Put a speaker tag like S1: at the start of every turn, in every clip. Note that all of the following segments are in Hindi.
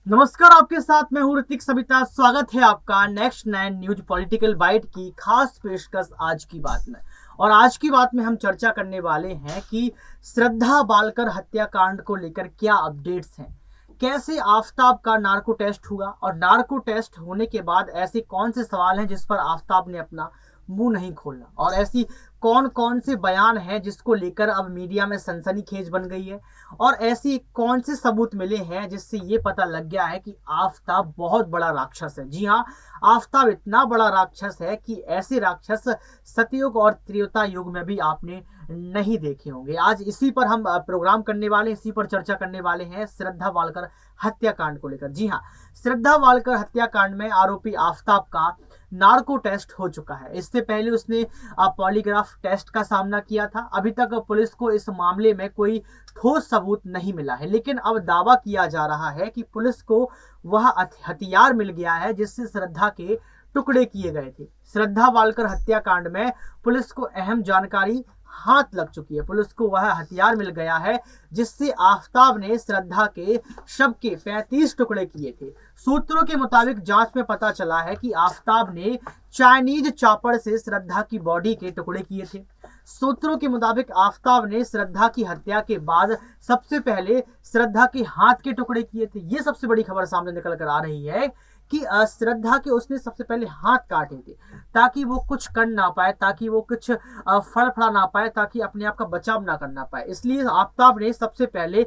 S1: नमस्कार, आपके साथ मैं हूँ ऋतिक सबिता। स्वागत है आपका नेक्स्ट 9 न्यूज पॉलिटिकल बाइट की खास पेशकश आज की बात में। और आज की बात में हम चर्चा करने वाले हैं कि श्रद्धा बालकर हत्याकांड को लेकर क्या अपडेट्स हैं, कैसे आफताब का नार्को टेस्ट हुआ और नार्को टेस्ट होने के बाद ऐसे कौन से सवाल हैं जिस पर आफताब ने अपना मुंह नहीं खोला, और ऐसी कौन कौन से बयान हैं जिसको लेकर अब मीडिया में सनसनीखेज बन गई है, और ऐसी कौन से सबूत मिले हैं जिससे ये पता लग गया है कि आफताब बहुत बड़ा राक्षस है। जी हाँ, आफताब इतना बड़ा राक्षस है कि ऐसे राक्षस सतयुग और त्रेता युग में भी आपने नहीं देखे होंगे। आज इसी पर हम प्रोग्राम करने वाले, इसी पर चर्चा करने वाले हैं श्रद्धा वालकर हत्याकांड को लेकर। जी हाँ, श्रद्धा वालकर हत्याकांड में आरोपी आफताब का नार्को टेस्ट हो चुका है। इससे पहले उसने पॉलीग्राफ टेस्ट का सामना किया था। अभी तक पुलिस को इस मामले में कोई ठोस सबूत नहीं मिला है, लेकिन अब दावा किया जा रहा है कि पुलिस को वह हथियार मिल गया है जिससे श्रद्धा के टुकड़े किए गए थे। श्रद्धा वालकर हत्याकांड में पुलिस को अहम जानकारी हाथ लग चुकी है। पुलिस को वह हथियार मिल गया है जिससे आफताब ने श्रद्धा के शव के 35 टुकड़े किए थे। सूत्रों के मुताबिक जांच में पता चला है कि आफताब ने चाइनीज चॉपर से श्रद्धा की बॉडी के टुकड़े किए थे। सूत्रों के मुताबिक आफताब ने श्रद्धा की हत्या के बाद सबसे पहले श्रद्धा के हाथ के टुकड़े किए थे। ये सबसे बड़ी खबर सामने निकल कर आ रही है कि श्रद्धा के उसने सबसे पहले हाथ काटे थे ताकि वो कुछ कर ना पाए, ताकि वो कुछ फड़फड़ा ना पाए, ताकि अपने आप का बचाव ना करना पाए। इसलिए आफताब ने सबसे पहले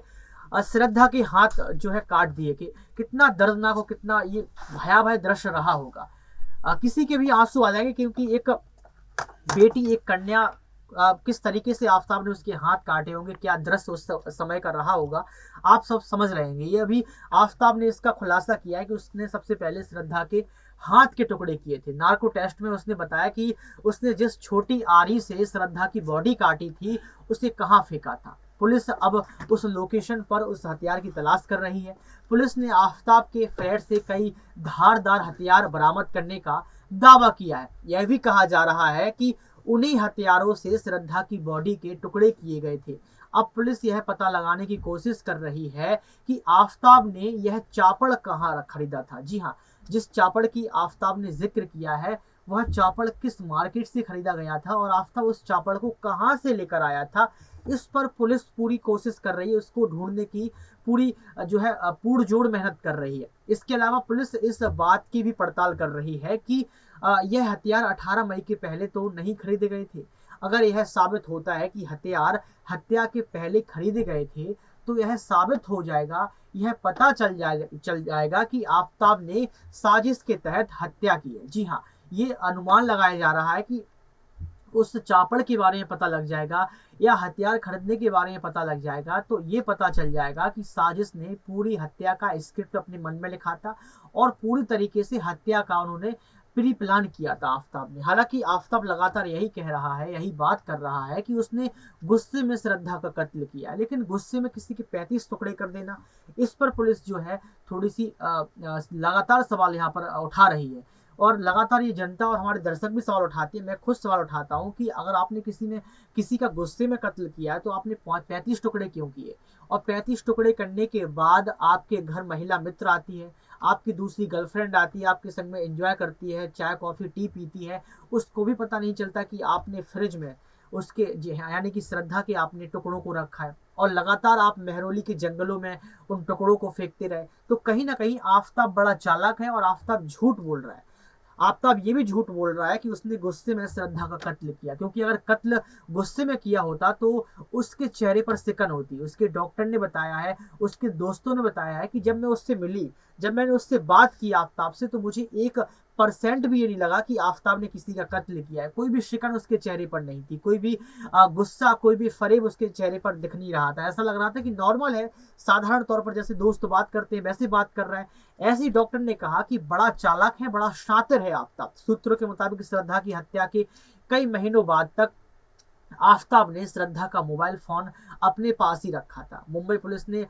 S1: श्रद्धा के हाथ जो है काट दिए। कि कितना दर्दनाक हो, कितना ये भयावह दृश्य रहा होगा। किसी के भी आंसू आ जाएंगे, क्योंकि एक बेटी, एक कन्या, किस तरीके से आफताब ने उसके हाथ काटे होंगे, क्या दृश्य उस समय का रहा होगा, आप सब समझ रहे होंगे। ये अभी आफताब ने इसका खुलासा किया है कि उसने सबसे पहले श्रद्धा के हाथ के टुकड़े किए थे। नार्को टेस्ट में उसने बताया कि उसने जिस छोटी आरी से श्रद्धा की बॉडी काटी थी उसे कहाँ फेंका था। पुलिस अब उस लोकेशन पर उस हथियार की तलाश कर रही है। पुलिस ने आफताब के फ्लैट से कई धारदार हथियार बरामद करने का दावा किया है। यह भी कहा जा रहा है कि उन्हीं हथियारों से श्रद्धा की बॉडी के टुकड़े किए गए थे। अब पुलिस यह पता लगाने की कोशिश कर रही है कि आफताब ने यह चापड़ कहाँ खरीदा था। जी हाँ, जिस चापड़ की आफताब ने जिक्र किया है वह चापड़ किस मार्केट से खरीदा गया था और आफताब उस चापड़ को कहाँ से लेकर आया था, इस पर पुलिस पूरी कोशिश कर रही है। उसको ढूंढने की पूरी जो है पुरजोर मेहनत कर रही है। इसके अलावा पुलिस इस बात की भी पड़ताल कर रही है कि यह हथियार 18 मई के पहले तो नहीं खरीदे गए थे। अगर यह साबित होता है कि हथियार हत्या के पहले खरीदे गए थे तो यह साबित हो जाएगा, यह पता चल जाएगा कि आफताब ने साजिश के तहत हत्या की है। जी हाँ, ये अनुमान लगाया जा रहा है कि उस चापड़ के बारे में पता लग जाएगा या हथियार खरीदने के बारे में पता लग जाएगा, तो ये पता चल जाएगा कि साजिश ने पूरी हत्या का स्क्रिप्ट अपने मन में लिखा था और पूरी तरीके से हत्या का उन्होंने प्री प्लान किया था आफताब ने। हालांकि आफताब लगातार यही कह रहा है, यही बात कर रहा है कि उसने गुस्से में श्रद्धा का कत्ल किया, लेकिन गुस्से में किसी के 35 टुकड़े कर देना, इस पर पुलिस जो है थोड़ी सी लगातार सवाल यहाँ पर उठा रही है। और लगातार ये जनता और हमारे दर्शक भी सवाल उठाते हैं, मैं खुद सवाल उठाता हूँ कि अगर आपने किसी का गुस्से में कत्ल किया है तो आपने 35 टुकड़े क्यों किए? और 35 टुकड़े करने के बाद आपके घर महिला मित्र आती है, आपकी दूसरी गर्लफ्रेंड आती है, आपके संग में एंजॉय करती है, चाय कॉफी टी पीती है, उसको भी पता नहीं चलता कि आपने फ्रिज में उसके यानी कि श्रद्धा के आपने टुकड़ों को रखा है और लगातार आप मेहरौली के जंगलों में उन टुकड़ों को फेंकते रहे। तो कहीं ना कहीं आफताब बड़ा चालाक है और आफताब झूठ बोल रहा है। आफताब ये भी झूठ बोल रहा है कि उसने गुस्से में श्रद्धा का कत्ल किया, क्योंकि अगर कत्ल गुस्से में किया होता तो उसके चेहरे पर सिकन होती। उसके डॉक्टर ने बताया है, उसके दोस्तों ने बताया है कि जब मैं उससे मिली, जब मैंने उससे बात की आफताब से, तो मुझे 1% भी ये नहीं लगा कि आफताब ने किसी का कत्ल किया है। कोई भी शिकन उसके चेहरे पर नहीं थी, कोई भी गुस्सा, कोई भी फरेब उसके चेहरे पर दिख नहीं रहा था। ऐसा लग रहा था कि नॉर्मल है, साधारण तौर पर जैसे दोस्त बात करते हैं वैसे बात कर रहा है। ऐसे ही डॉक्टर ने कहा कि बड़ा चालाक है, बड़ा शातिर है आफताब। सूत्रों के मुताबिक श्रद्धा की हत्या के कई महीनों बाद तक आफताब ने श्रद्धा का मोबाइल फोन अपने पास ही रखा था। मुंबई पुलिस ने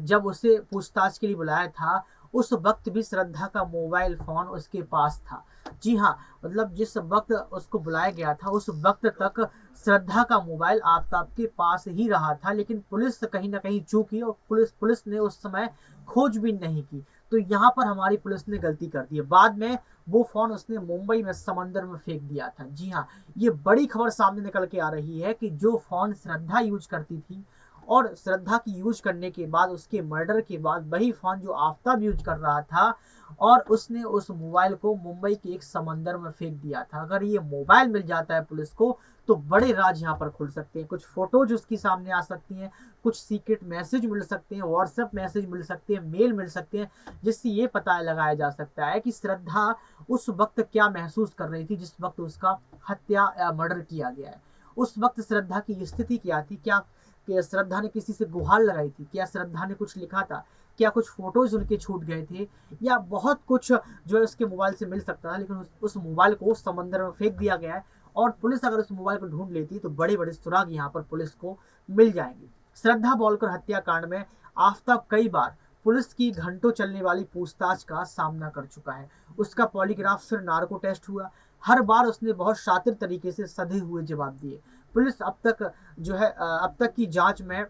S1: जब उसे पूछताछ के लिए बुलाया था उस वक्त भी श्रद्धा का मोबाइल फोन उसके पास था। जी हाँ, मतलब जिस वक्त उसको बुलाया गया था उस वक्त तक श्रद्धा का मोबाइल आफताब के पास ही रहा था, लेकिन पुलिस कहीं ना कहीं चूकी और पुलिस ने उस समय खोजबीन नहीं की। तो यहाँ पर हमारी पुलिस ने गलती कर दी है। बाद में वो फोन उसने मुंबई में समंदर में फेंक दिया था। जी हाँ, ये बड़ी खबर सामने निकल के आ रही है कि जो फोन श्रद्धा यूज करती थी और श्रद्धा की यूज करने के बाद उसके मर्डर के बाद वही फोन जो आफताब यूज कर रहा था और उसने उस मोबाइल को मुंबई के एक समंदर में फेंक दिया था। अगर ये मोबाइल मिल जाता है पुलिस को तो बड़े राज यहाँ पर खुल सकते हैं। कुछ फोटोज उसकी सामने आ सकती हैं, कुछ सीक्रेट मैसेज मिल सकते हैं, व्हाट्सएप मैसेज मिल सकते हैं, मेल मिल सकते हैं, जिससे ये पता लगाया जा सकता है कि श्रद्धा उस वक्त क्या महसूस कर रही थी जिस वक्त उसका हत्या या मर्डर किया गया है। उस वक्त श्रद्धा की स्थिति क्या थी, क्या श्रद्धा ने किसी से गुहार लगाई थी, क्या श्रद्धा ने कुछ लिखा था, क्या कुछ फोटोज उनके छूट गए थे, या बहुत कुछ जो है उसके मोबाइल से मिल सकता था, लेकिन उस मोबाइल को समंदर में फेंक दिया गया है। और पुलिस अगर उस मोबाइल को ढूंढ लेती तो बड़े बड़े सुराग यहाँ पर पुलिस को मिल जाएंगे। श्रद्धा बोलकर हत्याकांड में आफताब कई बार पुलिस की घंटों चलने वाली पूछताछ का सामना कर चुका है। उसका पॉलीग्राफ फिर नार्को टेस्ट हुआ, हर बार उसने बहुत शातिर तरीके से सधे हुए जवाब दिए। पुलिस अब तक की जांच में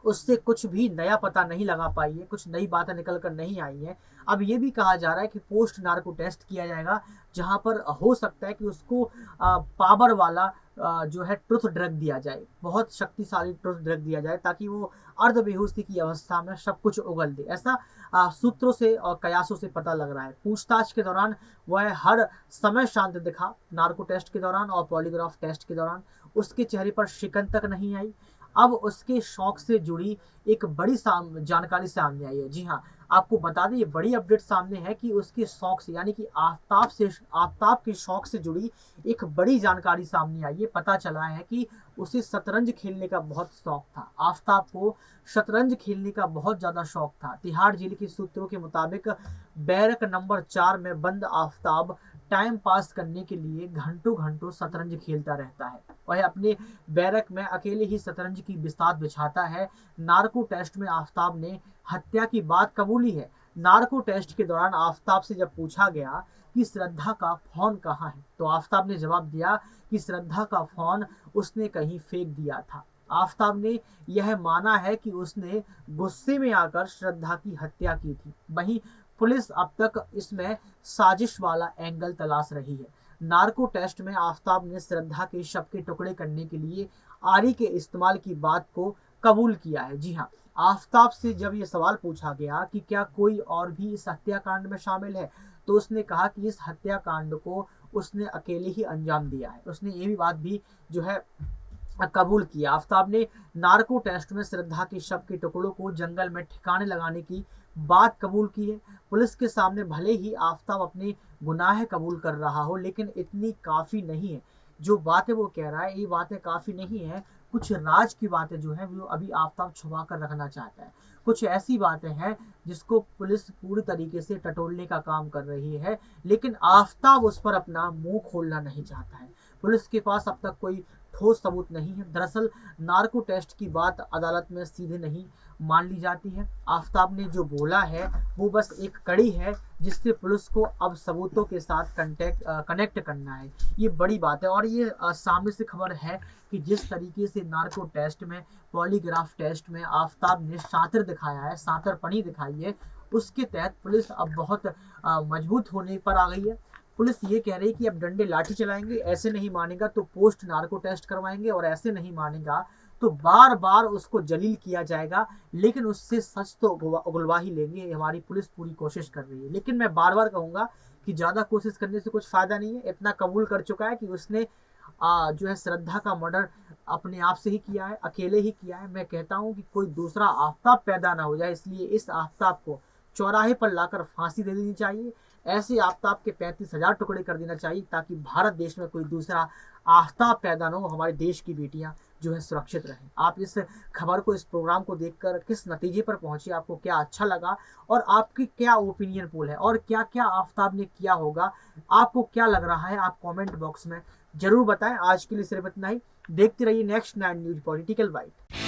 S1: उससे कुछ भी नया पता नहीं लगा पाई है, कुछ नई बातें निकल कर नहीं आई है। अब ये भी कहा जा रहा है कि पोस्ट नार्को टेस्ट किया जाएगा, जहां पर हो सकता है कि उसको पावर वाला जो है ट्रुथ ड्रग दिया जाए, बहुत शक्तिशाली ट्रुथ ड्रग दिया जाए, ताकि वो अर्ध बेहोशी की अवस्था में सब कुछ उगल दे। ऐसा सूत्रों से और कयासों से पता लग रहा है। पूछताछ के दौरान वह हर समय शांत दिखा, नार्को टेस्ट के दौरान और पॉलीग्राफ टेस्ट के दौरान उसके चेहरे पर शिकन तक नहीं आई। अब उसके शौक से जुड़ी एक बड़ी जानकारी सामने आई है। जी हाँ, आपको बता दें, ये बड़ी अपडेट सामने है कि उसके शौक से, यानी कि आफताब के शौक से जुड़ी एक बड़ी जानकारी सामने आई है। पता चला है कि उसे शतरंज खेलने का बहुत शौक था। आफताब को शतरंज खेलने का बहुत ज्यादा शौक था। तिहाड़ जेल के सूत्रों के मुताबिक बैरक नंबर 4 में बंद आफताब टाइम पास करने के लिए घंटों घंटों शतरंज खेलता रहता है। वह अपने बैरक में अकेले ही शतरंज की बिसात बिछाता है। नार्को टेस्ट में आफताब ने हत्या की बात कबूली है। नार्को टेस्ट के दौरान आफताब से जब पूछा गया कि श्रद्धा का फोन कहाँ है, तो आफताब ने जवाब दिया कि श्रद्धा का फोन उसने कहीं फेंक दिया था। आफताब ने यह माना है कि उसने गुस्से में आकर श्रद्धा की हत्या की थी। वहीं पुलिस अब तक इसमें साजिश वाला एंगल तलाश रही है। नार्को टेस्ट में आफताब ने श्रद्धा के शव के टुकड़े करने के लिए आरी के इस्तेमाल की बात को कबूल किया है। जी हाँ, आफताब से जब ये सवाल पूछा गया कि क्या कोई और भी इस हत्याकांड में शामिल है, तो उसने कहा कि इस हत्याकांड को उसने अकेले ही अंजाम दिया है। उसने ये भी बात भी जो है कबूल किया। आफताब ने नार्को टेस्ट में श्रद्धा के शव के टुकड़ों को जंगल में ठिकाने लगाने की बात कबूल की है। पुलिस के सामने भले ही आफताब अपने गुनाह कबूल कर रहा हो, लेकिन इतनी काफी नहीं है। जो बातें वो कह रहा है ये बातें काफी नहीं है। कुछ राज की बातें जो है वो अभी आफताब छुपा कर रखना चाहता है। कुछ ऐसी बातें हैं जिसको पुलिस पूरी तरीके से टटोलने का काम कर रही है, लेकिन आफताब उस पर अपना मुंह खोलना नहीं चाहता है। पुलिस के पास अब तक कोई ठोस सबूत नहीं है। दरअसल नार्को टेस्ट की बात अदालत में सीधे नहीं मान ली जाती है। आफताब ने जो बोला है वो बस एक कड़ी है जिससे पुलिस को अब सबूतों के साथ कनेक्ट करना है। ये बड़ी बात है। और ये सामने से खबर है कि जिस तरीके से नार्को टेस्ट में, पॉलीग्राफ टेस्ट में आफताब ने शातिर दिखाया है, शातिरपनी दिखाई है, उसके तहत पुलिस अब बहुत मजबूत होने पर आ गई है। पुलिस ये कह रही है कि अब डंडे लाठी चलाएंगे, ऐसे नहीं मानेगा तो पोस्ट नार्को टेस्ट करवाएंगे, और ऐसे नहीं मानेगा तो बार बार उसको जलील किया जाएगा, लेकिन उससे सच तो उगलवा ही लेंगे। हमारी पुलिस पूरी कोशिश कर रही है, लेकिन मैं बार बार कहूंगा कि ज्यादा कोशिश करने से कुछ फायदा नहीं है। इतना कबूल कर चुका है कि उसने जो है श्रद्धा का मर्डर अपने आप से ही किया है, अकेले ही किया है। मैं कहता हूं कि कोई दूसरा आफताब पैदा ना हो जाए, इसलिए इस आफताब को चौराहे पर लाकर फांसी दे देनी चाहिए। ऐसे आफताब के 35,000 टुकड़े कर देना चाहिए, ताकि भारत देश में कोई दूसरा आफताब पैदा न हो, हमारे देश की बेटियां जो है सुरक्षित रहें। आप इस खबर को, इस प्रोग्राम को देखकर किस नतीजे पर पहुंचे, आपको क्या अच्छा लगा और आपकी क्या ओपिनियन पोल है, और क्या क्या आफताब ने किया होगा, आपको क्या लग रहा है, आप कमेंट बॉक्स में जरूर बताएं। आज के लिए सिर्फ इतना ही। देखते रहिए नेक्स्ट 9 न्यूज पॉलिटिकल बाइट।